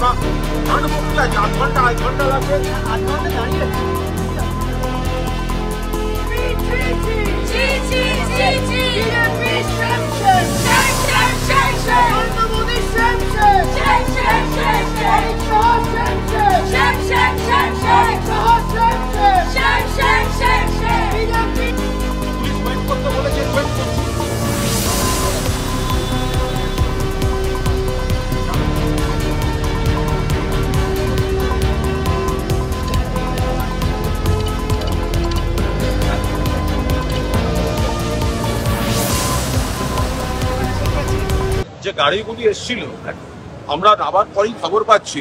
আমরা আনবো কি আছে, 8 ঘন্টা 8 ঘন্টা লাগবে, 8 ঘন্টা দাঁড়িয়ে পুলিশ ওয়েট করতে বলেছে, ওয়েট করছে। যে গাড়িগুলি এসেছিল, আমরা নামার পরেই খবর পাচ্ছি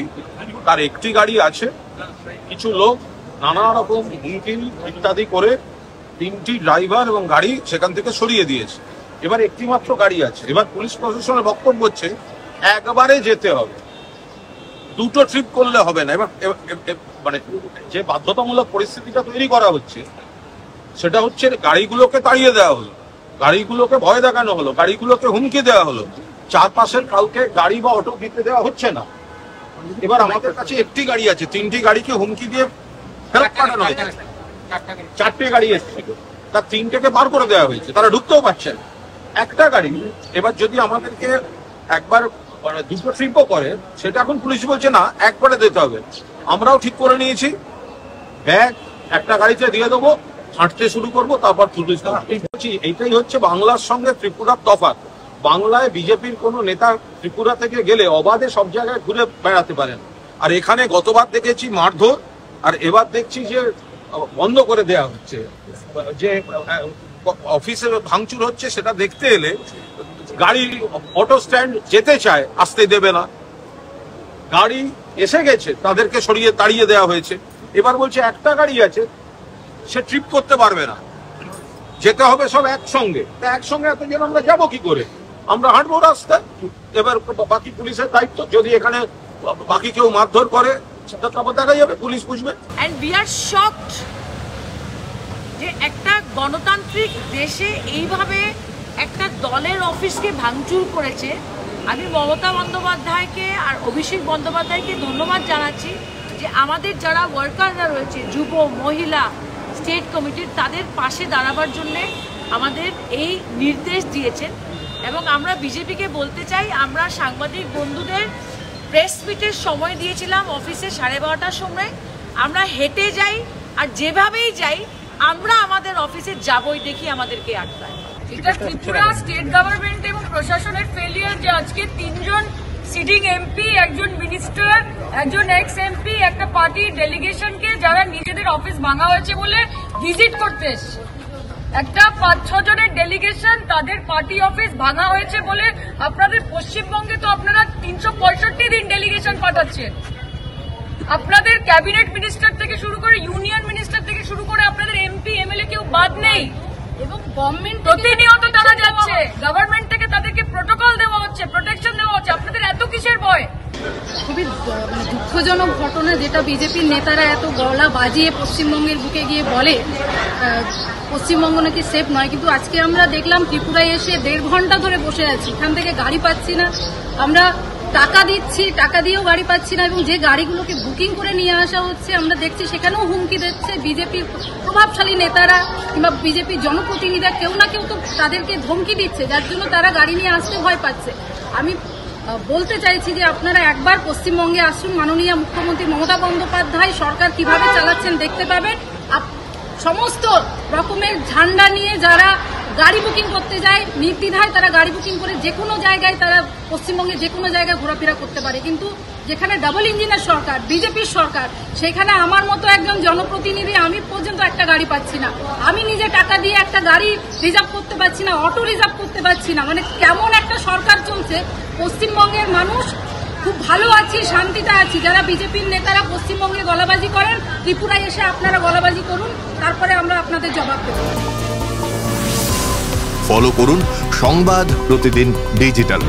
তার একটি গাড়ি আছে, কিছু লোক নানা রকম হুমকি ইত্যাদি করে 3টি ড্রাইভার এবং গাড়ি সেখান থেকে সরিয়ে দিয়েছে। এবার একটি মাত্র গাড়ি আছে। এবার পুলিশ প্রশাসনের বক্তব্য হচ্ছে একবারে যেতে হবে, 2টো ট্রিপ করলে হবে না। এবার মানে যে বাধ্যতামূলক পরিস্থিতিটা তৈরি করা হচ্ছে সেটা হচ্ছে গাড়িগুলোকে তাড়িয়ে দেওয়া হলো, গাড়িগুলোকে ভয় দেখানো হলো, গাড়িগুলোকে হুমকি দেওয়া হলো, চারপাশের কাউকে গাড়ি বা অটো দিতে দেওয়া হচ্ছে না। এবার আমাদের কাছে একটি গাড়ি আছে, 3টি গাড়িকে হুমকি দিয়ে ফেরত পাঠানো হয়েছে। 4টে গাড়ি এসেছিল, তার 3টেকে বার করে দেওয়া হয়েছে, তারা ঢুকতেও পারছে না। একটা গাড়ি এবার যদি আমাদেরকে একবার 2টো ট্রিপও করে, সেটা এখন পুলিশ বলছে না, একবারে দিতে হবে। আমরাও ঠিক করে নিয়েছি, ব্যাগ একটা গাড়িতে দিয়ে দেবো, হাঁটতে শুরু করবো, তারপর পুলিশ। এইটাই হচ্ছে বাংলার সঙ্গে ত্রিপুরার তফাৎ। বাংলায় বিজেপির কোনো নেতা ত্রিপুরা থেকে গেলে অবাধে সব জায়গায় ঘুরে বেড়াতে পারেন, আর এখানে গতবার দেখেছি মারধর, আর এবার দেখছি যে বন্ধ করে দেওয়া হচ্ছে, যে অফিসে ভাঙচুর হচ্ছে। সেটা দেখতে এলে গাড়ি অটো স্ট্যান্ড যেতে চায়, আসতে দেবে না। গাড়ি এসে গেছে, তাদেরকে সরিয়ে তাড়িয়ে দেওয়া হয়েছে। এবার বলছে একটা গাড়ি আছে, সে ট্রিপ করতে পারবে না, যেতে হবে সব একসঙ্গে। তা একসঙ্গে এতজন আমরা যাবো কি করে? আমরা হাঁটবো রাস্তায়। এবার বাকি পুলিশের দায়িত্ব, যদি এখানে বাকি কেউ মারধর করে সেটা তারপর দেখা যাবে, পুলিশ বুঝবে। এন্ড উই আর শকড যে একটা গণতান্ত্রিক দেশে এইভাবে একটা দলের অফিসকে ভাঙচুর করেছে। আমি মমতা বন্দ্যোপাধ্যায়কে আর অভিষেক বন্দ্যোপাধ্যায়কে ধন্যবাদ জানাচ্ছি যে আমাদের যারা ওয়ার্কাররা রয়েছে, যুব মহিলা স্টেট কমিটির, তাদের পাশে দাঁড়াবার জন্য আমাদের এই নির্দেশ দিয়েছেন। এবং আমরা বিজেপিকে বলতে চাই, আমরা সাংবাদিক বন্ধুদের প্রেস মিটের সময় দিয়েছিলাম অফিসে 12:30টার সময়। আমরা হেঁটে যাই, আর যেভাবেই যাই আমরা আমাদের অফিসে যাবই, দেখি আমাদেরকে আটকায়। এটা ত্রিপুরা স্টেট গভর্নমেন্ট এবং প্রশাসনের ফেলিয়ার যে আজকে 3জন সিটিং এমপি, একজন মিনিস্টার, একজন এক্স এমপি, একটা পার্টি ডেলিগেশনকে যারা নিজেদের অফিস ভাঙা হয়েছে বলে ভিজিট করতে এসছে, একটা 5-6 জনের ডেলিগেশন তাদের পার্টি অফিস ভাঙা হয়েছে বলে আপনাদের পশ্চিমবঙ্গে তো আপনারা 365 দিন ডেলিগেশন পাঠাচ্ছেন। আপনাদের ক্যাবিনেট মিনিস্টার থেকে শুরু করে ইউনিয়ন মিনিস্টার থেকে শুরু করে আপনাদের এমপি এমএলএ কেউ বাদ নেই, এবং গভর্নমেন্ট প্রতিনিয়ত তারা যাচ্ছে, গভর্নমেন্ট থেকে তাদেরকে প্রোটোকল দেওয়া হচ্ছে, প্রোটেকশন দেওয়া হচ্ছে। আপনাদের এত কিসের ভয়? খুবই দুঃখজনক ঘটনা, যেটা বিজেপির নেতারা এত গলা বাজিয়ে পশ্চিমবঙ্গের বুকে গিয়ে বলে পশ্চিমবঙ্গ নাকি সেফ নয়। কিন্তু আজকে আমরা দেখলাম ত্রিপুরায় এসে 1.5 ঘন্টা ধরে বসে আছি, এখান থেকে গাড়ি পাচ্ছি না। আমরা টাকা দিচ্ছি, টাকা দিয়েও গাড়ি পাচ্ছি না, এবং যে গাড়িগুলোকে বুকিং করে নিয়ে আসা হচ্ছে আমরা দেখছি সেখানেও হুমকি দিচ্ছে বিজেপির প্রভাবশালী নেতারা কিংবা বিজেপির জনপ্রতিনিধিরা। কেউ না কেউ তো তাদেরকে ধমকি দিচ্ছে, যার জন্য তারা গাড়ি নিয়ে আসতে ভয় পাচ্ছে। আমি বলতে চাইছি যে আপনারা একবার পশ্চিমবঙ্গে আসুন, মাননীয় মুখ্যমন্ত্রী মমতা বন্দ্যোপাধ্যায় সরকার কিভাবে চালাচ্ছেন দেখতে পাবেন। সমস্ত রকমের ঝান্ডা নিয়ে যারা গাড়ি বুকিং করতে যায়, নির্দ্বিধায় তারা গাড়ি বুকিং করে যে কোনো জায়গায়, তারা পশ্চিমবঙ্গে যে কোনো জায়গায় ঘোরাফেরা করতে পারে। কিন্তু যেখানে ডাবল ইঞ্জিনের সরকার, বিজেপির সরকার, সেখানে আমার মতো একজন জনপ্রতিনিধি, আমি পর্যন্ত একটা গাড়ি পাচ্ছি না। আমি নিজে টাকা দিয়ে একটা গাড়ি রিজার্ভ করতে পারছি না, অটো রিজার্ভ করতে পারছি না। মানে কেমন একটা সরকার চলছে। পশ্চিমবঙ্গের মানুষ খুব ভালো আছি, শান্তিতে আছি। যারা বিজেপির নেতারা পশ্চিমবঙ্গে গলাবাজি করেন, ত্রিপুরায় এসে আপনারা গলাবাজি করুন, তারপরে আমরা আপনাদের জবাব দেব। ফলো করুন সংবাদ প্রতিদিন ডিজিটাল।